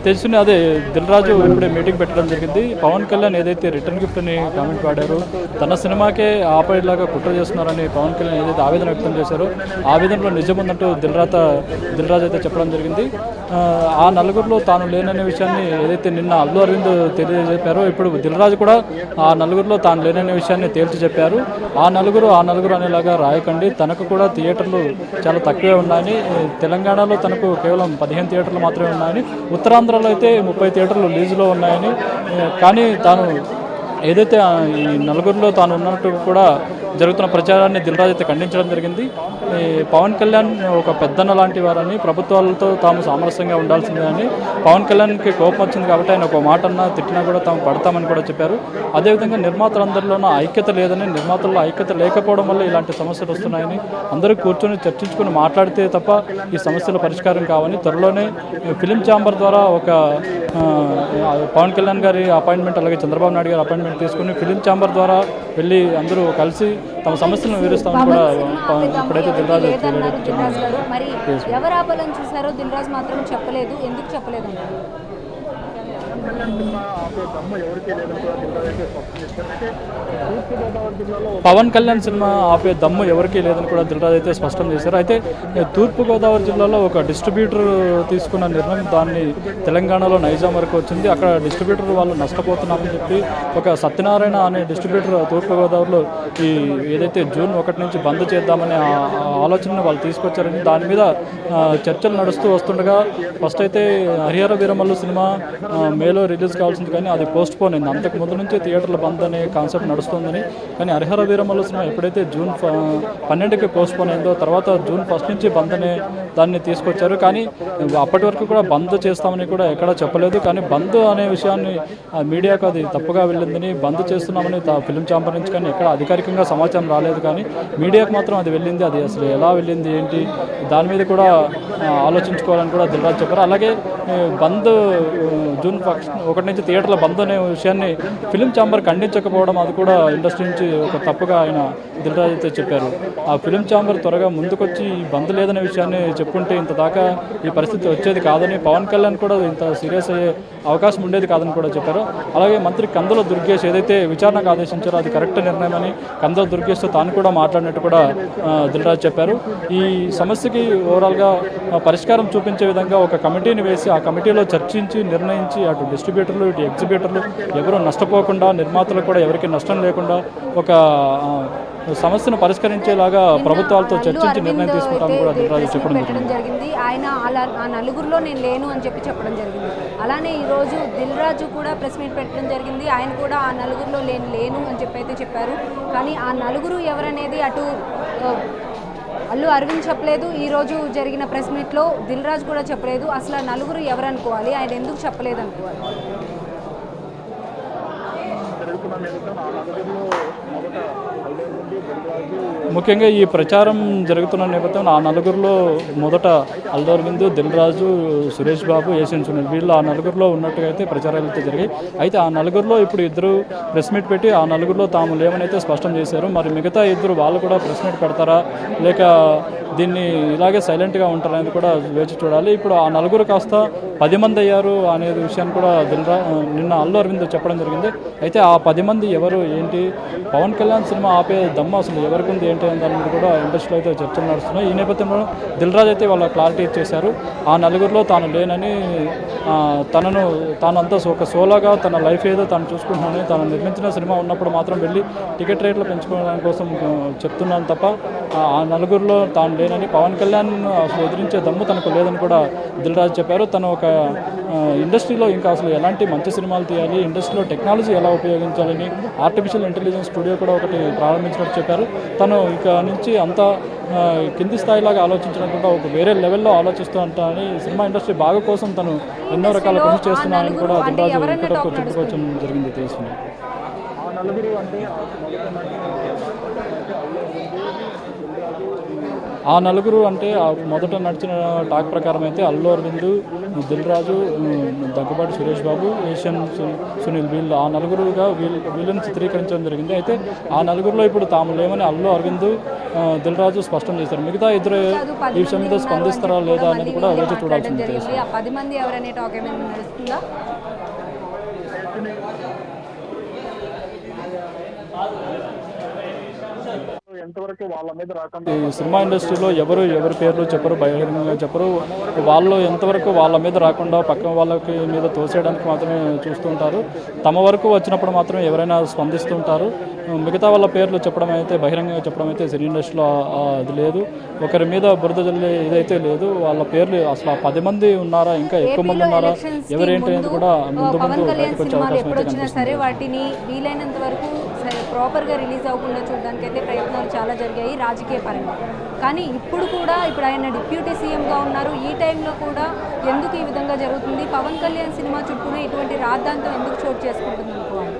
తెలుసుని అదే దిల్ రాజు ఇప్పుడే మీటింగ్ పెట్టడం జరిగింది. పవన్ కళ్యాణ్ ఏదైతే రిటర్న్ గిఫ్ట్ అని కామెంట్ వాడారో, తన సినిమాకే ఆపేలాగా కుట్ర చేస్తున్నారని పవన్ కళ్యాణ్ ఏదైతే ఆవేదన వ్యక్తం చేశారో, ఆవేదనలో నిజం ఉందంటూ దిల్ రాజు అయితే చెప్పడం జరిగింది. ఆ నలుగురిలో తాను లేననే విషయాన్ని ఏదైతే నిన్న అల్లు అరవింద్ తెలియజెప్పారో, ఇప్పుడు దిల్ రాజు కూడా ఆ నలుగురిలో తాను లేననే విషయాన్ని తేల్చి చెప్పారు. ఆ నలుగురు అనేలాగా రాయకండి, తనకు కూడా థియేటర్లు చాలా తక్కువే ఉన్నాయని, తెలంగాణలో తనకు కేవలం 15 థియేటర్లు మాత్రమే ఉన్నాయని, ఉత్తరాంధ్రలో అయితే 30 థియేటర్లు లీజులో ఉన్నాయని, కానీ తాను ఏదైతే ఈ నలుగురిలో తాను ఉన్నట్టు కూడా జరుగుతున్న ప్రచారాన్ని దిల్ రాజు అయితే ఖండించడం జరిగింది. ఈ పవన్ కళ్యాణ్ ఒక పెద్దన్న లాంటి వారని, ప్రభుత్వాలతో తాము సామరస్యంగా ఉండాల్సిందే అని, పవన్ కళ్యాణ్కి కోపం వచ్చింది కాబట్టి ఆయన ఒక మాట అన్నా తిట్టినా కూడా తాము పడతామని కూడా చెప్పారు. అదేవిధంగా నిర్మాతలందరిలోనూ ఐక్యత లేదని, నిర్మాతల్లో ఐక్యత లేకపోవడం వల్ల ఇలాంటి సమస్యలు వస్తున్నాయని, అందరూ కూర్చొని చర్చించుకుని మాట్లాడితే తప్ప ఈ సమస్యల పరిష్కారం కావని, త్వరలోనే ఫిలిం ఛాంబర్ ద్వారా ఒక పవన్ కళ్యాణ్ గారి అపాయింట్మెంట్, అలాగే చంద్రబాబు నాయుడు గారి అపాయింట్మెంట్ తీసుకుని ఫిలిం ఛాంబర్ ద్వారా వెళ్ళి అందరూ కలిసి తమ సమస్యలను వివరిస్తామని కూడా ఇప్పుడైతే దిల్ రాజు మరి ఎవరు ఆపాలని చూసారో దిల్ రాజు మాత్రం చెప్పలేదు. ఎందుకు చెప్పలేదు? పవన్ కళ్యాణ్ సినిమా ఆపే దమ్ము ఎవరికీ లేదని కూడా దిల్ రాజు అయితే స్పష్టం చేశారు. అయితే తూర్పుగోదావరి జిల్లాలో ఒక డిస్ట్రిబ్యూటర్ తీసుకున్న నిర్ణయం దాన్ని తెలంగాణలో నైజాం వరకు వచ్చింది. అక్కడ డిస్ట్రిబ్యూటర్ వాళ్ళు నష్టపోతున్నామని చెప్పి ఒక సత్యనారాయణ అనే డిస్ట్రిబ్యూటర్ తూర్పుగోదావరిలో ఈ ఏదైతే జూన్ 1 నుంచి బంద్ చేద్దామనే ఆలోచనను వాళ్ళు తీసుకొచ్చారని, దాని మీద చర్చలు నడుస్తూ వస్తుండగా ఫస్ట్ అయితే హరిహర వీరమల్లు సినిమా మేలో రిలీజ్ కావాల్సింది, కానీ అది పోస్ట్ పోన్ అయింది. అంతకు ముందు నుంచి థియేటర్ల బంద్ అనే కాన్సెప్ట్ నడుస్తుందని, కానీ హరిహర వీరమల్లు సినిమా ఎప్పుడైతే జూన్ 12కి పోస్ట్ పోన్ అయిందో, తర్వాత జూన్ 1 నుంచి బంద్ అనే దాన్ని తీసుకొచ్చారు. కానీ అప్పటి వరకు కూడా బంద్ చేస్తామని కూడా ఎక్కడా చెప్పలేదు. కానీ బంద్ అనే విషయాన్ని మీడియాకు అది తప్పుగా వెళ్ళిందని, బంద్ చేస్తున్నామని ఫిలిం ఛాంబర్ నుంచి కానీ ఎక్కడ అధికారికంగా సమాచారం రాలేదు. కానీ మీడియాకు మాత్రం అది వెళ్ళింది. అది అసలు ఎలా వెళ్ళింది ఏంటి, దాని మీద కూడా ఆలోచించుకోవాలని కూడా దిల్ రాజు చెప్పారు. అలాగే బంద్ జూన్ 1 నుంచి థియేటర్ల బంద్ అనే విషయాన్ని ఫిలిం ఛాంబర్ ఖండించకపోవడం, అది కూడా ఇండస్ట్రీ నుంచి ఒక తప్పుగా ఆయన దిల్ రాజు అయితే చెప్పారు. ఆ ఫిలిం ఛాంబర్ త్వరగా ముందుకొచ్చి ఈ బంద్ లేదనే విషయాన్ని చెప్పుకుంటే ఇంత దాకా ఈ పరిస్థితి వచ్చేది కాదని, పవన్ కళ్యాణ్ కూడా ఇంత సీరియస్ అయ్యే అవకాశం ఉండేది కాదని కూడా చెప్పారు. అలాగే మంత్రి కందుల దుర్గేష్ ఏదైతే విచారణకు ఆదేశించారో అది కరెక్ట్ నిర్ణయమని, కందుల దుర్గేష్తో తాను కూడా మాట్లాడినట్టు కూడా దిల్ రాజు చెప్పారు. ఈ సమస్యకి ఓవరాల్గా పరిష్కారం చూపించే విధంగా ఒక కమిటీని వేసి, ఆ కమిటీలో చర్చించి నిర్ణయించి, అటు డిస్ట్రిబ్యూటర్లు ఇటు ఎగ్జిబ్యూటర్లు ఎవరు నష్టపోకుండా, నిర్మాతలు కూడా ఎవరికి నష్టం లేకుండా ఒక సమస్యను పరిష్కరించేలాగా ప్రభుత్వాలతో చర్చించి నిర్ణయం తీసుకుంటామని కూడా దిల్ రాజు చెప్పడం జరిగింది. ఆయన ఆ నలుగురిలో నేను లేను అని చెప్పడం జరిగింది. అలానే ఈరోజు దిల్ రాజు కూడా ప్రెస్ మీట్ పెట్టడం జరిగింది. ఆయన కూడా ఆ నలుగురిలో నేను లేను అని చెప్పారు. కానీ ఆ నలుగురు ఎవరనేది అటు అల్లు అరవింద్ చెప్పలేదు, ఈరోజు జరిగిన ప్రెస్ మీట్లో దిల్ రాజు కూడా చెప్పలేదు. అసలు ఆ నలుగురు ఎవరనుకోవాలి, ఆయన ఎందుకు చెప్పలేదు అనుకోవాలి? ముఖ్యంగా ఈ ప్రచారం జరుగుతున్న నేపథ్యంలో ఆ నలుగురిలో మొదట అల్లు అరవింద్, దిల్ రాజు, సురేష్ బాబు, ఏషియన్ సునీల్ వీళ్ళు ఆ నలుగురిలో ఉన్నట్టుగా అయితే ప్రచారాలు అయితే జరిగాయి. అయితే ఆ నలుగురిలో ఇప్పుడు ఇద్దరు ప్రెస్ మీట్ పెట్టి ఆ నలుగురిలో తాము లేవని అయితే స్పష్టం చేశారు. మరి మిగతా ఇద్దరు వాళ్ళు కూడా ప్రెస్ మీట్ పెడతారా, లేక దీన్ని ఇలాగే సైలెంట్గా ఉంటారనేది కూడా వేచి చూడాలి. ఇప్పుడు ఆ నలుగురు కాస్త 10 మంది అయ్యారు అనే విషయాన్ని కూడా నిన్న అల్లు అరవింద్ చెప్పడం జరిగింది. అయితే ఆ 10 మంది ఎవరు ఏంటి, పవన్ కళ్యాణ్ సినిమా ఆపే దమ్ము అసలు ఎవరికి ఉంది ఏంటి అనే దాని మీద కూడా ఇండస్ట్రీలో అయితే చర్చలు నడుస్తున్నాయి. ఈ నేపథ్యంలో దిల్ రాజు అయితే వాళ్ళ క్లారిటీ ఇచ్చేశారు. ఆ నలుగురిలో తాను లేనని, తానంతా ఒక సోలోగా తన లైఫ్ ఏదో తాను చూసుకుంటున్నానని, తాను నిర్మించిన సినిమా ఉన్నప్పుడు మాత్రం వెళ్ళి టికెట్ రేట్లు పెంచుకోవడం కోసం చెప్తున్నాను తప్ప ఆ నలుగురిలో తాను లేనని, పవన్ కళ్యాణ్ అసలు ఎదిరించే దమ్ము తనకు లేదని కూడా దిల్ రాజు చెప్పారు. తను ఒక ఇండస్ట్రీలో ఇంకా అసలు ఎలాంటి మంచి సినిమాలు తీయాలి, ఇండస్ట్రీలో టెక్నాలజీ ఎలా ఉపయోగించాలని ఆర్టిఫిషియల్ ఇంటెలిజెన్స్ స్టూడియో కూడా ఒకటి ప్రారంభించినట్టు చెప్పారు. తను ఇక నుంచి అంతా కింది స్థాయిలాగా ఆలోచించకుండా ఒక వేరే లెవెల్లో ఆలోచిస్తూ ఉంటానని, సినిమా ఇండస్ట్రీ బాగు కోసం తను ఎన్నో రకాల కృషి చేస్తున్నానని కూడా దిల్ రాజు ఇక్కడకు చెప్పుకోవడం జరిగింది. తెలుసుకుని ఆ నలుగురు అంటే మొదట నడిచిన టాక్ ప్రకారం అయితే అల్లు అరవింద్, దిల్ రాజు, దగ్గుబాటి సురేష్ బాబు, ఏషియన్ సునీల్ వీళ్ళు ఆ నలుగురుగా వీళ్ళని చిత్రీకరించడం జరిగింది. అయితే ఆ నలుగురిలో ఇప్పుడు తాము లేమని అల్లు అరవింద్, దిల్ రాజు స్పష్టం చేశారు. మిగతా ఇద్దరు ఈ విషయం మీద స్పందిస్తారా లేదా అనేది కూడా వేచి చూడాల్సింది. 10 మంది ఎవరనే టాక్ ఏమైనా నడుస్తుందా? ఎంతవరకు వాళ్ళ మీద రాకుండా ఈ సినిమా ఇండస్ట్రీలో ఎవరి పేర్లు చెప్పరు, బహిరంగంగా చెప్పరు. వాళ్ళు ఎంతవరకు వాళ్ళ మీద రాకుండా పక్కన వాళ్ళకి మీద తోసేయడానికి మాత్రమే చూస్తుంటారు. తమ వరకు వచ్చినప్పుడు మాత్రం ఎవరైనా స్పందిస్తుంటారు. మిగతా వాళ్ళ పేర్లు చెప్పడం అయితే, బహిరంగంగా చెప్పడం అయితే సినీ ఇండస్ట్రీలో అది లేదు. ఒకరి మీద బురద జల్లే ఇదైతే లేదు. వాళ్ళ పేర్లు అసలు 10 మంది ఉన్నారా, ఇంకా ఎక్కువ మంది ఉన్నారా, ఎవరేంటి అనేది కూడా ముందు బయటకు వచ్చే అవకాశం అయితే కనిపిస్తుంది. వాటిని వీలైనంత వరకు ప్రాపర్గా రిలీజ్ అవ్వకుండా చూడడానికి అయితే ప్రయత్నాలు చాలా జరిగాయి రాజకీయ పరంగా. కానీ ఇప్పుడు ఆయన డిప్యూటీ సీఎంగా ఉన్నారు. ఈ టైంలో కూడా ఎందుకు ఈ విధంగా జరుగుతుంది? పవన్ కళ్యాణ్ సినిమా చుట్టూనే ఇటువంటి రాద్ధాంతం ఎందుకు చోటు చేసుకుంటుంది అనుకోవాలి?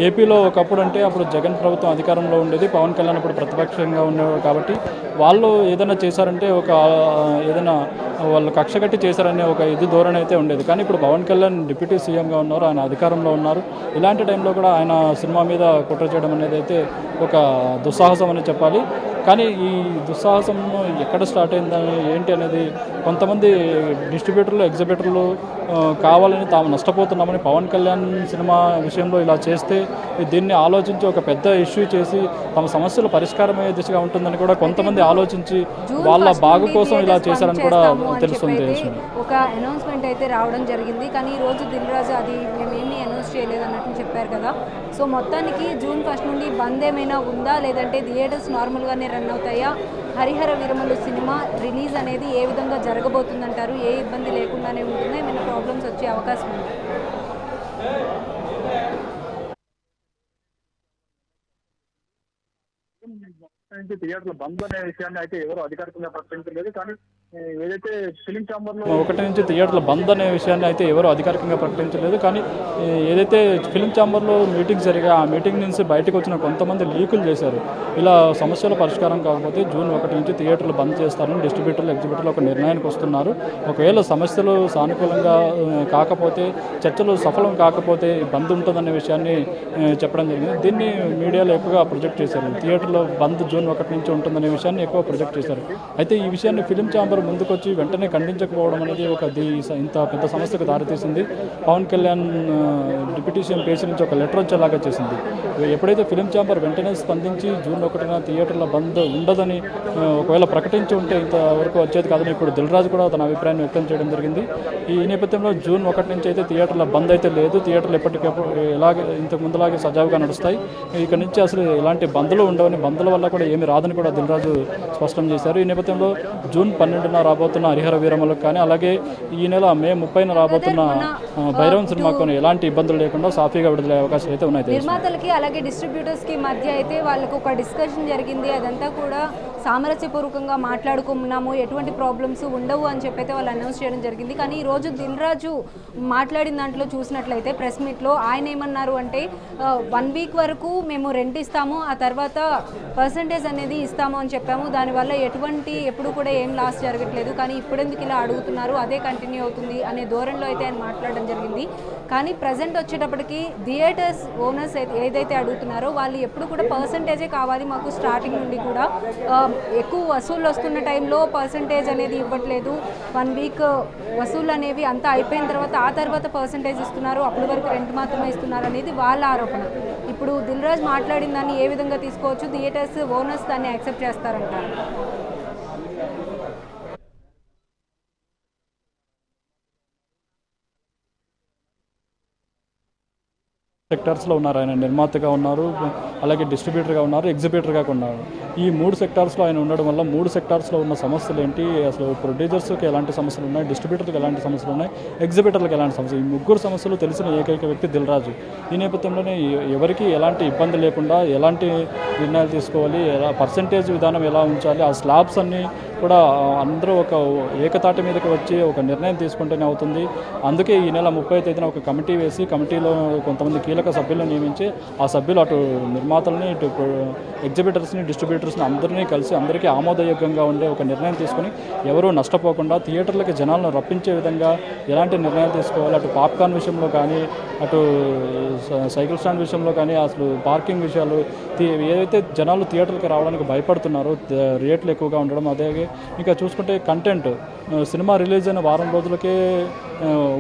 ఏపీలో ఒకప్పుడు అంటే అప్పుడు జగన్ ప్రభుత్వం అధికారంలో ఉండేది, పవన్ కళ్యాణ్ అప్పుడు ప్రతిపక్షంగా ఉండేవారు. కాబట్టి వాళ్ళు ఏదైనా చేశారంటే ఏదైనా వాళ్ళు కక్ష కట్టి చేశారనే ఒక ధోరణి అయితే ఉండేది. కానీ ఇప్పుడు పవన్ కళ్యాణ్ డిప్యూటీ సీఎంగా ఉన్నారు, ఆయన అధికారంలో ఉన్నారు. ఇలాంటి టైంలో కూడా ఆయన సినిమా మీద కుట్ర చేయడం అనేది అయితే ఒక దుస్సాహసం అని చెప్పాలి. కానీ ఈ దుస్సాహసం ఎక్కడ స్టార్ట్ అయిందని ఏంటి అనేది కొంతమంది డిస్ట్రిబ్యూటర్లు, ఎగ్జిబిటర్లు కావాలని తాము నష్టపోతున్నామని, పవన్ కళ్యాణ్ సినిమా విషయంలో ఇలా చేస్తే దీన్ని ఆలోచించి ఒక పెద్ద ఇష్యూ చేసి తమ సమస్యలు పరిష్కారమయ్యే దిశగా ఉంటుందని కూడా కొంతమంది ఆలోచించి వాళ్ళ బాగు కోసం ఇలా చేశారని కూడా తెలుస్తుంది. ఒక అనౌన్స్మెంట్ అయితే రావడం జరిగింది. కానీ ఈరోజు దిల్ రాజు అది మేమేమీ అనౌన్స్ చేయలేదు అన్నట్టు చెప్పారు కదా. సో మొత్తానికి జూన్ 1 నుండి బంద్ ఏమైనా ఉందా, లేదంటే థియేటర్స్ నార్మల్గానే రన్ అవుతాయా? హరిహర వీరమల్లు సినిమా రిలీజ్ అనేది ఏ విధంగా జరగబోతుందంటారు? ఏ ఇబ్బంది లేకుండానే ఉంటుందా? ఏమైనా ప్రాబ్లమ్స్ వచ్చే అవకాశం ఉంది? థియేటర్లు బంద్ అనే విషయాన్ని అయితే ఎవరు అధికారికంగా ప్రకటించలేదు. కానీ ఏదైతే ఫిలిం ఛాంబర్లో 1 నుంచి థియేటర్ల బంద్ అనే విషయాన్ని అయితే ఎవరు అధికారికంగా ప్రకటించలేదు. కానీ ఏదైతే ఫిలిం ఛాంబర్లో మీటింగ్ జరిగా ఆ మీటింగ్ నుంచి బయటకు వచ్చిన కొంతమంది లీకులు చేశారు. ఇలా సమస్యల పరిష్కారం కాకపోతే జూన్ 1 నుంచి థియేటర్లు బంద్ చేస్తారని డిస్ట్రిబ్యూటర్లు, ఎగ్జిబిటర్లు ఒక నిర్ణయానికి వస్తున్నారు. ఒకవేళ సమస్యలు సానుకూలంగా కాకపోతే, చర్చలు సఫలం కాకపోతే బంద్ ఉంటుందనే విషయాన్ని చెప్పడం జరిగింది. దీన్ని మీడియాలో ఎక్కువగా ప్రొజెక్ట్ చేశారు. థియేటర్లో బంద్ జూన్ 1 నుంచి ఉంటుందనే విషయాన్ని ఎక్కువ ప్రొజెక్ట్ చేశారు. అయితే ఈ విషయాన్ని ఫిలిం ఛాంబర్ ముందుకొచ్చి వెంటనే ఖండించకపోవడం అనేది ఇంత పెద్ద సమస్యకు దారితీసింది. Pawan Kalyan deputy CM page నుంచి ఒక లెటర్ వచ్చేలాగా చేసింది. ఎప్పుడైతే ఫిలిం ఛాంబర్ వెంటనే స్పందించి జూన్ 1న థియేటర్ల బంద్ ఉండదని ఒకవేళ ప్రకటించి ఉంటే ఇంతవరకు వచ్చేది కాదని ఇప్పుడు దిల్ రాజు కూడా తన అభిప్రాయాన్ని వ్యక్తం చేయడం జరిగింది. ఈ నేపథ్యంలో జూన్ 1 నుంచి అయితే థియేటర్ల బంద్ అయితే లేదు. థియేటర్లు ఎప్పటికప్పుడు ఇంతకు ముందులాగే సజావుగా నడుస్తాయి. ఇక్కడ నుంచి అసలు ఎలాంటి బంద్లు ఉండవని, బంద్ల వల్ల కూడా ఏమి రాదని కూడా దిల్ రాజు స్పష్టం చేశారు. ఈ నేపథ్యంలో జూన్ 12న రాబోతున్న హరిహర వీరమలకు కానీ, అలాగే ఈ నెల మే 30న రాబోతున్న భైరవం సినిమాకు ఎలాంటి ఇబ్బందులు లేకుండా సాఫీగా విడుదలయ్యే అవకాశాలు అయితే ఉన్నాయి. నిర్మాతలకి అలాగే డిస్ట్రిబ్యూటర్స్కి మధ్య అయితే వాళ్ళకు ఒక డిస్కషన్ జరిగింది. అదంతా కూడా సామరస్యపూర్వకంగా మాట్లాడుకున్నాము, ఎటువంటి ప్రాబ్లమ్స్ ఉండవు అని చెప్పైతే వాళ్ళు అనౌన్స్ చేయడం జరిగింది. కానీ ఈరోజు దిల్ రాజు మాట్లాడిన దాంట్లో చూసినట్లయితే ప్రెస్ మీట్లో ఆయన ఏమన్నారు అంటే 1 వీక్ వరకు మేము రెంట్ ఇస్తాము, ఆ తర్వాత పర్సంటేజ్ అనేది ఇస్తాము అని చెప్పాము. దానివల్ల ఎప్పుడు కూడా ఏం లాస్ జరగట్లేదు. కానీ ఇప్పుడెందుకు ఇలా అడుగుతున్నారు, అదే కంటిన్యూ అవుతుంది అనే ధోరణిలో అయితే ఆయన మాట్లాడడం జరిగింది. కానీ ప్రజెంట్ వచ్చేటప్పటికి థియేటర్స్ ఓనర్స్ ఏదైతే అడుగుతున్నారో వాళ్ళు ఎప్పుడు కూడా పర్సంటేజే కావాలి మాకు, స్టార్టింగ్ నుండి కూడా ఎక్కువ వసూళ్ళు వస్తున్న టైంలో పర్సంటేజ్ అనేది ఇవ్వట్లేదు. 1 వీక్ వసూళ్ళు అనేవి అంతా అయిపోయిన తర్వాత ఆ తర్వాత పర్సంటేజ్ ఇస్తున్నారు, అప్పటి వరకు రెంట్ మాత్రమే ఇస్తున్నారు అనేది వాళ్ళ ఆరోపణ. ఇప్పుడు దిల్ రాజు మాట్లాడిన దాన్ని ఏ విధంగా తీసుకోవచ్చు? థియేటర్స్ ఓనర్స్ దాన్ని యాక్సెప్ట్ చేస్తారంటారు? సెక్టర్స్లో ఉన్నారు. ఆయన నిర్మాతగా ఉన్నారు, అలాగే డిస్ట్రిబ్యూటర్గా ఉన్నారు, ఎగ్జిబిటర్గా ఉన్నారు. ఈ 3 సెక్టార్స్లో ఆయన ఉండడం వల్ల 3 సెక్టార్స్లో ఉన్న సమస్యలు ఏంటి, అసలు ప్రొడ్యూసర్స్కి ఎలాంటి సమస్యలు ఉన్నాయి, డిస్ట్రిబ్యూటర్కి ఎలాంటి సమస్యలు ఉన్నాయి, ఎగ్జిబిటర్లకు ఎలాంటి సమస్యలు, ఈ 3 సమస్యలు తెలిసిన ఏకైక వ్యక్తి దిల్ రాజు. ఈ నేపథ్యంలోనే ఎవరికి ఎలాంటి ఇబ్బంది లేకుండా ఎలాంటి నిర్ణయాలు తీసుకోవాలి, పర్సంటేజ్ విధానం ఎలా ఉంచాలి, ఆ స్లాబ్స్ అన్నీ కూడా అందరూ ఒక ఏకతాటి మీదకి వచ్చి ఒక నిర్ణయం తీసుకుంటేనే అవుతుంది. అందుకే ఈ నెల 30వ తేదీన ఒక కమిటీ వేసి కమిటీలో కొంతమంది కీలక సభ్యులను నియమించి ఆ సభ్యులు అటు నిర్మాతల్ని, ఇటు ఎగ్జిబిటర్స్ని, డిస్ట్రిబ్యూటర్స్ని అందరినీ కలిసి అందరికీ ఆమోదయోగ్యంగా ఉండే ఒక నిర్ణయం తీసుకుని ఎవరూ నష్టపోకుండా థియేటర్లకి జనాలను రప్పించే విధంగా ఎలాంటి నిర్ణయాలు తీసుకోవాలి, అటు పాప్కార్న్ విషయంలో కానీ, అటు సైకిల్ స్టాండ్ విషయంలో కానీ, అసలు పార్కింగ్ విషయాలు, ఏదైతే జనాలు థియేటర్కి రావడానికి భయపడుతున్నారో రేట్లు ఎక్కువగా ఉండడం, అదే ఇంకా చూసుకుంటే కంటెంట్ సినిమా రిలీజ్ అయిన వారం రోజులకే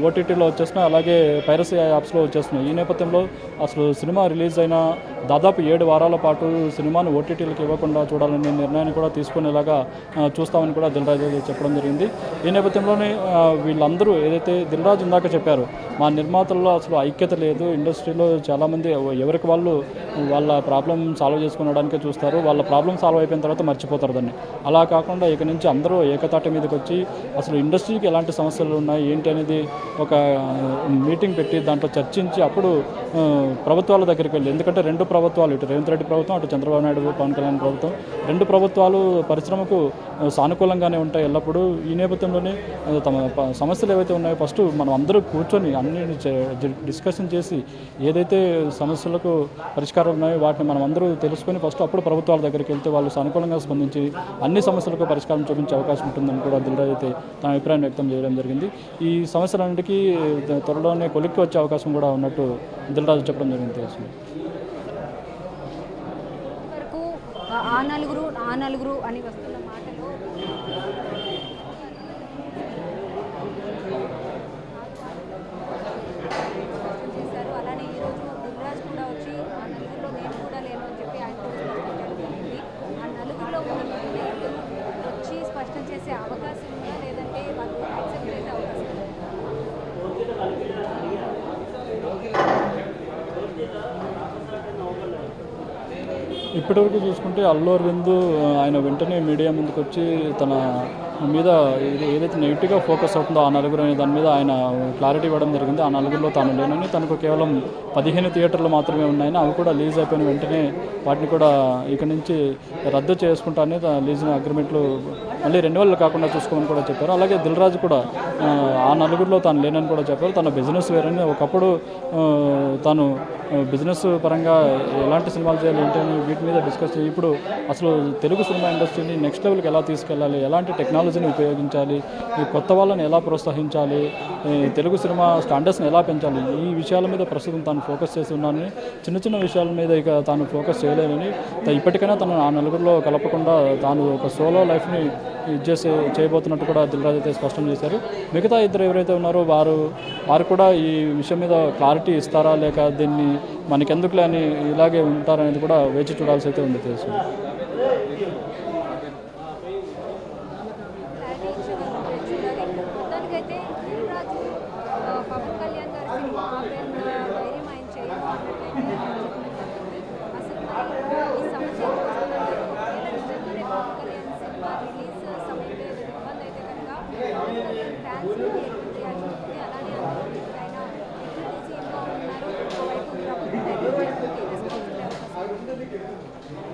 ఓటీటీలో వచ్చేస్తున్నాయి, అలాగే పైరసీ యాప్స్లో వచ్చేస్తున్నాయి. ఈ నేపథ్యంలో అసలు సినిమా రిలీజ్ అయిన దాదాపు 7 వారాల పాటు సినిమాను ఓటీటీలకు ఇవ్వకుండా చూడాలనే నిర్ణయాన్ని కూడా తీసుకునేలాగా చూస్తామని కూడా దిల్ రాజు చెప్పడం జరిగింది. ఈ నేపథ్యంలోనే వీళ్ళందరూ ఏదైతే దిల్ రాజు ఇందాక చెప్పారు, మా నిర్మాతల్లో అసలు ఐక్యత లేదు, ఇండస్ట్రీలో చాలామంది ఎవరికి వాళ్ళు వాళ్ళ ప్రాబ్లం సాల్వ్ చేసుకోవడానికే చూస్తారు, వాళ్ళ ప్రాబ్లం సాల్వ్ అయిపోయిన తర్వాత మర్చిపోతారు దాన్ని. అలా కాకుండా ఇక నుంచి అందరూ ఏకతాటి మీదకి వచ్చి అసలు ఇండస్ట్రీకి ఎలాంటి సమస్యలు ఉన్నాయి ఏంటి అనేది ఒక మీటింగ్ పెట్టి దాంట్లో చర్చించి అప్పుడు ప్రభుత్వాల దగ్గరికి వెళ్ళి, ఎందుకంటే 2 ప్రభుత్వాలు, ఇటు రేవంత్ రెడ్డి ప్రభుత్వం, అటు చంద్రబాబు నాయుడు, పవన్ కళ్యాణ్ ప్రభుత్వం, 2 ప్రభుత్వాలు పరిశ్రమకు సానుకూలంగానే ఉంటాయి ఎల్లప్పుడూ. ఈ నేపథ్యంలోనే తమ సమస్యలు ఏవైతే ఉన్నాయో ఫస్ట్ మనం అందరూ కూర్చొని అన్ని డిస్కషన్ చేసి ఏదైతే సమస్యలకు పరిష్కారం ఉన్నాయో వాటిని మనం అందరూ తెలుసుకొని ఫస్ట్ అప్పుడు ప్రభుత్వాల దగ్గరికి వెళ్తే వాళ్ళు సానుకూలంగా స్పందించి అన్ని సమస్యలకు పరిష్కారం చూపించే అవకాశం ఉంటుందని కూడా దిల్ రాజు అయితే తన అభిప్రాయం వ్యక్తం చేయడం జరిగింది. ఈ సమస్యలన్నిటికీ త్వరలోనే కొలిక్కి వచ్చే అవకాశం కూడా ఉన్నట్టు దిల్ రాజు చెప్పడం జరిగింది. వరకు ఆ నలుగురు అని వస్తున్న మాటలు చేశారు. అలానే ఈరోజు దిల్ రాజు కూడా వచ్చి ఆ నలుగురిలో నేను కూడా లేను అని చెప్పి ఆయన కూడా స్పష్టం చేయడం జరిగింది. ఆ నలుగురిలో ఉన్న నిర్ణయాలు వచ్చి స్పష్టం చేసే అవకాశం ఉందా, లేదంటే వాళ్ళు యాక్సెప్ట్ చేసే అవకాశం ఉందా? ఇప్పటివరకు చూసుకుంటే అల్లు అరవింద్ ఆయన వెంటనే మీడియా ముందుకు వచ్చి తన మీద ఏదైతే నెగిటివ్గా ఫోకస్ అవుతుందో ఆ నలుగురు అనే దాని మీద ఆయన క్లారిటీ ఇవ్వడం జరిగింది. ఆ నలుగురిలో తాను లేనని, తనకు కేవలం 15 థియేటర్లు మాత్రమే ఉన్నాయని, అవి కూడా లీజ్ అయిపోయిన వెంటనే వాటిని కూడా ఇక నుంచి రద్దు చేసుకుంటానని లీజ్ అగ్రిమెంట్లు మళ్ళీ రెన్యువల్ కాకుండా చూసుకోమని కూడా చెప్పారు. అలాగే దిల్ రాజు కూడా ఆ నలుగురిలో తాను లేనని కూడా చెప్పారు. తన బిజినెస్ వేరని, ఒకప్పుడు తాను బిజినెస్ పరంగా ఎలాంటి సినిమాలు చేయాలి ఏంటని వీటి మీద డిస్కస్ చేసి ఇప్పుడు అసలు తెలుగు సినిమా ఇండస్ట్రీని నెక్స్ట్ లెవెల్కి ఎలా తీసుకెళ్ళాలి, ఎలాంటి టెక్నాలజీని ఉపయోగించాలి, ఈ కొత్త వాళ్ళని ఎలా ప్రోత్సహించాలి, తెలుగు సినిమా స్టాండర్డ్స్ని ఎలా పెంచాలి, ఈ విషయాల మీద ప్రస్తుతం తాను ఫోకస్ చేసి ఉన్నానని, చిన్న విషయాల మీద ఇక తాను ఫోకస్ చేయలేనని, ఇప్పటికైనా తను ఆ నలుగురిలో కలపకుండా తాను ఒక సోలో లైఫ్ని చేయబోతున్నట్టు కూడా దిల్ రాజు అయితే స్పష్టం చేశారు. మిగతా ఇద్దరు ఎవరైతే ఉన్నారో వారు కూడా ఈ విషయం మీద క్లారిటీ ఇస్తారా, లేక దీన్ని మనకెందుకులే అని ఇలాగే ఉంటారనేది కూడా వేచి చూడాల్సి అయితే ఉంది. తెలుసు మొత్తానికైతే దిల్ రాజు పవన్ కళ్యాణ్ గారి సినిమా ఆపేంత ధైర్యం ఆయన చేయడం అన్నట్లయితే అసలు ఈ సమస్య నిజంగానే పవన్ కళ్యాణ్ సినిమా రిలీజ్ సమయంలో ఏదైనా ఇబ్బంది అయితే కనుక పవన్ కళ్యాణ్ ఫ్యాన్స్ ఎటువంటి రియాక్షన్ ఉంటుంది, అలానే ఆయన సీఎంగా ఉన్నారు, ఒకవైపు ప్రభుత్వం దగ్గర రెస్పాన్సిబిలిటీ అవకాశం.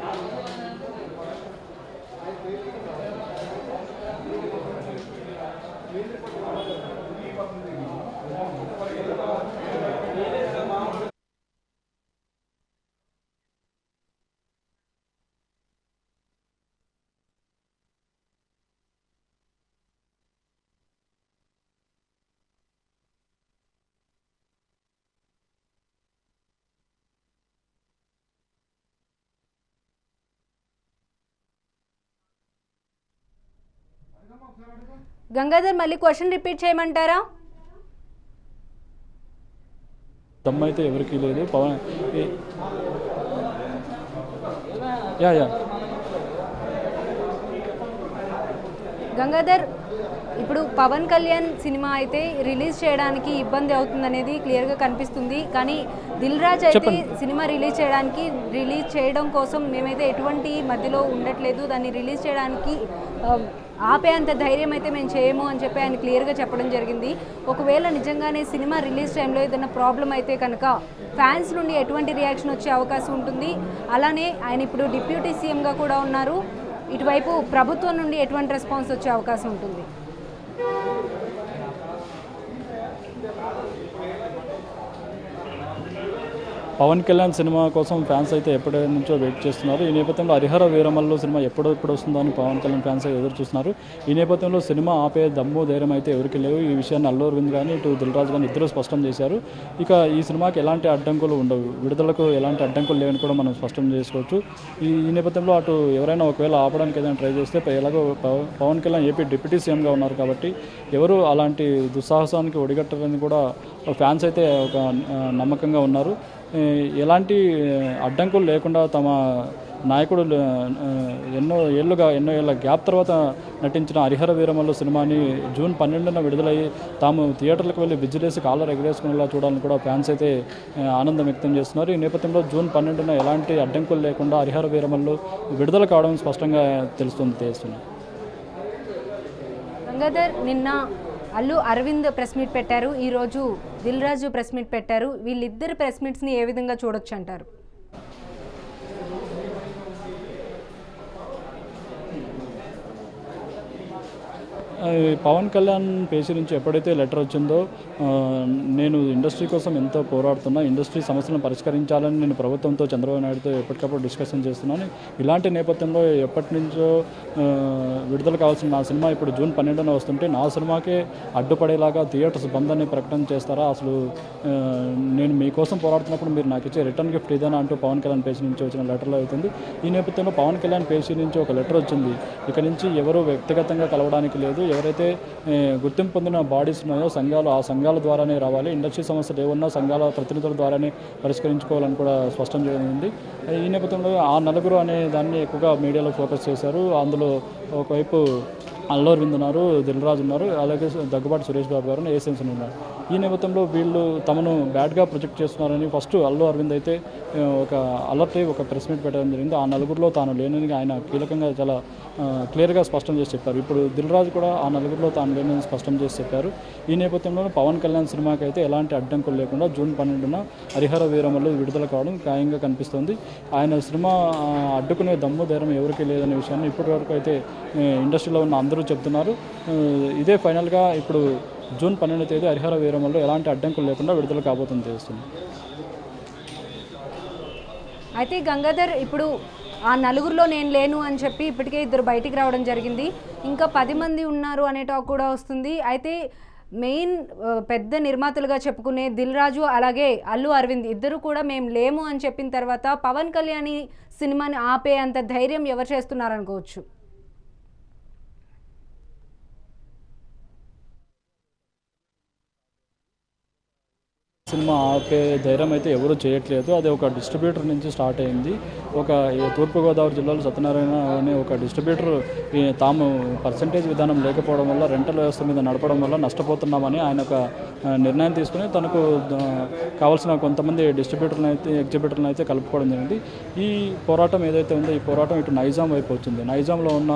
గంగాధర్, మళ్ళీ క్వశ్చన్ రిపీట్ చేయమంటారా? దమ్మైతే ఎవరికీ లేదు. పవన్ గంగాధర్, ఇప్పుడు పవన్ కళ్యాణ్ సినిమా అయితే రిలీజ్ చేయడానికి ఇబ్బంది అవుతుందనేది క్లియర్గా కనిపిస్తుంది. కానీ దిల్ రాజు అయితే సినిమా రిలీజ్ చేయడం కోసం మేమైతే ఎటువంటి మధ్యలో ఉండట్లేదు, దాన్ని రిలీజ్ చేయడానికి ఆపే అంత ధైర్యం అయితే మేము చేయము అని చెప్పి ఆయన క్లియర్గా చెప్పడం జరిగింది. ఒకవేళ నిజంగానే సినిమా రిలీజ్ టైంలో ఏదైనా ప్రాబ్లం అయితే కనుక ఫ్యాన్స్ నుండి ఎటువంటి రియాక్షన్ వచ్చే అవకాశం ఉంటుంది, అలానే ఆయన ఇప్పుడు డిప్యూటీ సీఎంగా కూడా ఉన్నారు, ఇటువైపు ప్రభుత్వం నుండి ఎటువంటి రెస్పాన్స్ వచ్చే అవకాశం ఉంటుంది? పవన్ కళ్యాణ్ సినిమా కోసం ఫ్యాన్స్ అయితే ఎప్పటి నుంచో వెయిట్ చేస్తున్నారు. ఈ నేపథ్యంలో హరిహర వీరమల్లు సినిమా ఎప్పుడు వస్తుందో అని పవన్ కళ్యాణ్ ఫ్యాన్స్ ఎదురు చూస్తున్నారు. ఈ నేపథ్యంలో సినిమా ఆపే దమ్ము ధైర్యం అయితే ఎవరికి లేవు. ఈ విషయాన్ని అల్లు అరవింద్ కానీ ఇటు దిల్ రాజు కానీ ఇద్దరు స్పష్టం చేశారు. ఇక ఈ సినిమాకి ఎలాంటి అడ్డంకులు ఉండవు, విడుదలకు ఎలాంటి అడ్డంకులు లేవని కూడా మనం స్పష్టం చేసుకోవచ్చు. ఈ నేపథ్యంలో అటు ఎవరైనా ఒకవేళ ఆపడానికి ఏదైనా ట్రై చేస్తే ఎలాగో పవన్ కళ్యాణ్ ఏపీ డిప్యూటీ సీఎంగా ఉన్నారు కాబట్టి ఎవరు అలాంటి దుస్సాహసానికి ఒడిగట్టారని కూడా ఫ్యాన్స్ అయితే ఒక నమ్మకంగా ఉన్నారు. ఎలాంటి అడ్డంకులు లేకుండా తమ నాయకుడు ఎన్నో ఏళ్ళ గ్యాప్ తర్వాత నటించిన హరిహర వీరమల్లు సినిమాని జూన్ 12న విడుదలయ్యి తాము థియేటర్లకు వెళ్ళి విజిలేసి కాలర్ ఎగరేసుకునేలా చూడాలని కూడా ఫ్యాన్స్ అయితే ఆనందం వ్యక్తం చేస్తున్నారు. ఈ నేపథ్యంలో జూన్ 12న ఎలాంటి అడ్డంకులు లేకుండా హరిహర వీరమల్లు విడుదల కావడం స్పష్టంగా తెలుస్తుంది. గంగాధర్, నిన్న అల్లు అరవింద్ ప్రెస్ మీట్ పెట్టారు, ఈరోజు దిల్ రాజు ప్రెస్ మీట్ పెట్టారు. వీళ్ళిద్దరు ప్రెస్ మీట్స్ని ఏ విధంగా చూడొచ్చు అంటారు? పవన్ కళ్యాణ్ పేషి నుంచి ఎప్పుడైతే లెటర్ వచ్చిందో నేను ఇండస్ట్రీ కోసం ఎంతో పోరాడుతున్నా, ఇండస్ట్రీ సమస్యలను పరిష్కరించాలని నేను ప్రభుత్వంతో చంద్రబాబు నాయుడుతో ఎప్పటికప్పుడు డిస్కషన్ చేస్తున్నాను. ఇలాంటి నేపథ్యంలో ఎప్పటి నుంచో విడుదల కావాల్సిన నా సినిమా ఇప్పుడు జూన్ 12న వస్తుంటే నా సినిమాకే అడ్డుపడేలాగా థియేటర్స్ బంద్ అని ప్రకటన చేస్తారా? అసలు నేను మీకోసం పోరాడుతున్నప్పుడు మీరు నాకు ఇచ్చే రిటర్న్ గిఫ్ట్ ఇదేనా అంటూ పవన్ కళ్యాణ్ పేషి నుంచి వచ్చిన లెటర్లో అవుతుంది. ఈ నేపథ్యంలో పవన్ కళ్యాణ్ పేషి నుంచి ఒక లెటర్ వచ్చింది. ఇక నుంచి ఎవరు వ్యక్తిగతంగా కలవడానికి లేదు, ఎవరైతే గుర్తింపు పొందిన బాడీస్ ఉన్నాయో సంఘాలు, ఆ సంఘాల ద్వారానే రావాలి, ఇండస్ట్రీ సమస్యలు ఏమన్నా సంఘాల ప్రతినిధుల ద్వారానే పరిష్కరించుకోవాలని కూడా స్పష్టం చేసింది. ఈ నేపథ్యంలో ఆ నలుగురు అనే దాన్ని ఎక్కువగా మీడియాలో ఫోకస్ చేశారు. అందులో ఒకవైపు అల్లు అరవింద్ ఉన్నారు, దిల్ రాజు ఉన్నారు, అలాగే దగ్గుబాటి సురేష్ బాబు గారు, ఏసెన్స్ ఉన్నారు. ఈ నేపథ్యంలో వీళ్ళు తమను బ్యాడ్గా ప్రొజెక్ట్ చేస్తున్నారని ఫస్ట్ అల్లు అరవింద్ అయితే ఒక అలర్ట్ అయ్యి ఒక ప్రెస్ మీట్ పెట్టడం జరిగింది. ఆ నలుగురిలో తాను లేనని ఆయన కీలకంగా చాలా క్లియర్గా స్పష్టం చేసి చెప్పారు. ఇప్పుడు దిల్ రాజు కూడా ఆ నలుగురిలో తాను లేనని స్పష్టం చేసి చెప్పారు. ఈ నేపథ్యంలో పవన్ కళ్యాణ్ సినిమాకి అయితే ఎలాంటి అడ్డంకులు లేకుండా జూన్ 12న హరిహర వీరమల్లు విడుదల కావడం ఖాయంగా కనిపిస్తుంది. ఆయన సినిమా అడ్డుకునే దమ్ము ధైర్యం ఎవరికీ లేదనే విషయాన్ని ఇప్పటివరకు అయితే ఇండస్ట్రీలో ఉన్న అందరూ చెప్తున్నారు. ఇదే ఫైనల్గా ఇప్పుడు జూన్ 12వ తేదీ హరిహర వీరమల్లు ఎలాంటి అడ్డంకులు లేకుండా విడుదల కాబోతుంది తెలుస్తుంది. అయితే గంగాధర్, ఇప్పుడు ఆ నలుగురిలో నేను లేను అని చెప్పి ఇప్పటికే ఇద్దరు బయటికి రావడం జరిగింది, ఇంకా 10 మంది ఉన్నారు అనే టాక్ కూడా వస్తుంది. అయితే మెయిన్ పెద్ద నిర్మాతలుగా చెప్పుకునే దిల్ రాజు అలాగే అల్లు అరవింద్ ఇద్దరు కూడా మేము లేము అని చెప్పిన తర్వాత పవన్ కళ్యాణ్ సినిమాని ఆపే అంత ధైర్యం ఎవరు చేస్తున్నారనుకోవచ్చు? సినిమా ఆపే ధైర్యం అయితే ఎవరూ చేయట్లేదు. అది ఒక డిస్ట్రిబ్యూటర్ నుంచి స్టార్ట్ అయింది. ఒక తూర్పుగోదావరి జిల్లాలో సత్యనారాయణ అనే ఒక డిస్ట్రిబ్యూటర్ తాము పర్సంటేజ్ విధానం లేకపోవడం వల్ల రెంటల్ వ్యవస్థ మీద నడపడం వల్ల నష్టపోతున్నామని ఆయన ఒక నిర్ణయం తీసుకుని తనకు కావాల్సిన కొంతమంది ఎగ్జిబ్యూటర్లను అయితే కలుపుకోవడం జరిగింది. ఈ పోరాటం ఏదైతే ఉందో ఈ పోరాటం ఇటు నైజాం వైపు వచ్చింది. నైజాంలో ఉన్న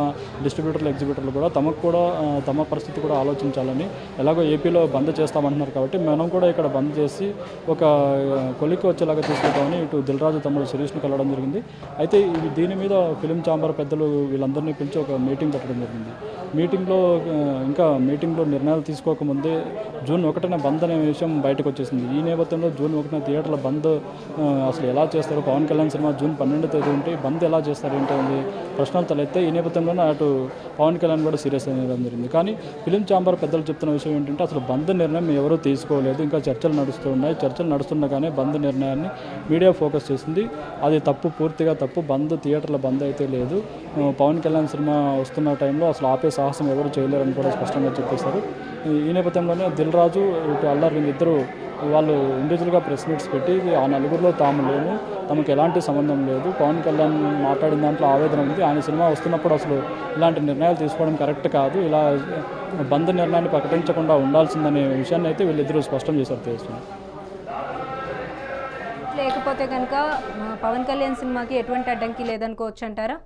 ఎగ్జిబ్యూటర్లు కూడా తమకు కూడా తమ పరిస్థితి కూడా ఆలోచించాలని, ఎలాగో ఏపీలో బంద్ చేస్తామంటున్నారు కాబట్టి మనం కూడా ఇక్కడ బంద్ చేసి ఒక కొలిక్కి వచ్చేలాగా తీసుకుంటామని ఇటు దిల్ రాజు తమ్ముడు శిరీష్ను కలవడం జరిగింది. అయితే దీని మీద ఫిలిం ఛాంబర్ పెద్దలు వీళ్ళందరినీ పిలిచి ఒక మీటింగ్ పెట్టడం జరిగింది. మీటింగ్లో నిర్ణయాలు తీసుకోకముందే జూన్ 1న బంద్ అనే విషయం బయటకు వచ్చేసింది. ఈ నేపథ్యంలో జూన్ 1న థియేటర్ల బంద్ అసలు ఎలా చేస్తారు? పవన్ కళ్యాణ్ సినిమా జూన్ 12వ తేదీ ఉంటే బంద్ ఎలా చేస్తారు ఏంటంటే ప్రశ్నలు తలెత్తే. ఈ నేపథ్యంలోనే అటు పవన్ కళ్యాణ్ కూడా సీరియస్ అయ్యడం జరిగింది. కానీ ఫిలిం ఛాంబర్ పెద్దలు చెప్తున్న విషయం ఏంటంటే అసలు బంద్ నిర్ణయం ఎవరూ తీసుకోలేదు, ఇంకా చర్చలు నడుస్తుండగానే బంద్ నిర్ణయాన్ని మీడియా ఫోకస్ చేసింది. అది తప్పు, పూర్తిగా తప్పు. థియేటర్ల బంద్ అయితే లేదు. పవన్ కళ్యాణ్ సినిమా వస్తున్న టైంలో అసలు ఆపే సాహసం ఎవరు చేయలేరని కూడా స్పష్టంగా చెప్పేశారు. ఈ నేపథ్యంలోనే దిల్ రాజు ఇటు అల్లు అరవింద్ ఇద్దరు వాళ్ళు ఇండివిజువల్గా ప్రెస్ మీట్స్ పెట్టి ఆ నలుగురిలో తాము లేము, తమకు ఎలాంటి సంబంధం లేదు, పవన్ కళ్యాణ్ మాట్లాడిన దాంట్లో ఆవేదన ఉంది, ఆయన సినిమా వస్తున్నప్పుడు అసలు ఇలాంటి నిర్ణయాలు తీసుకోవడం కరెక్ట్ కాదు, ఇలా బంద్ నిర్ణయాన్ని ప్రకటించకుండా ఉండాల్సిందనే విషయాన్ని అయితే వీళ్ళిద్దరూ స్పష్టం చేశారు తెలుస్తుంది. లేకపోతే కనుక పవన్ కళ్యాణ్ సినిమాకి ఎటువంటి అడ్డంకి లేదనుకోవచ్చు అంటారా?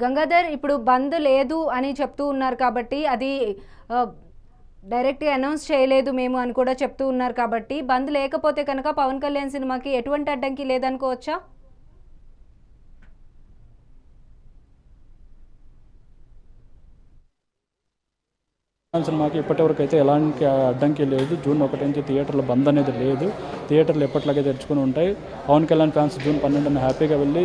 గంగాధర్, ఇప్పుడు బంద్ లేదు అని చెప్తూ ఉన్నారు కాబట్టి అది డైరెక్ట్గా అనౌన్స్ చేయలేదు మేము అని కూడా చెప్తూ ఉన్నారు కాబట్టి బంద్ లేకపోతే కనుక పవన్ కళ్యాణ్ సినిమాకి ఎటువంటి అడ్డంకి లేదనుకోవచ్చా? సినిమాకి ఇప్పటివరకు అయితే ఎలాంటి అడ్డంకి లేదు. జూన్ 1 నుంచి థియేటర్ల బంద్ అనేది లేదు. థియేటర్లు ఎప్పటిలాగే తెరుచుకుని ఉంటాయి. పవన్ కళ్యాణ్ ఫ్యాన్స్ జూన్ 12న హ్యాపీగా వెళ్ళి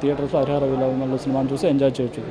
థియేటర్స్లో హరిహర విలాసంలో సినిమాను చూసి ఎంజాయ్ చేయొచ్చు.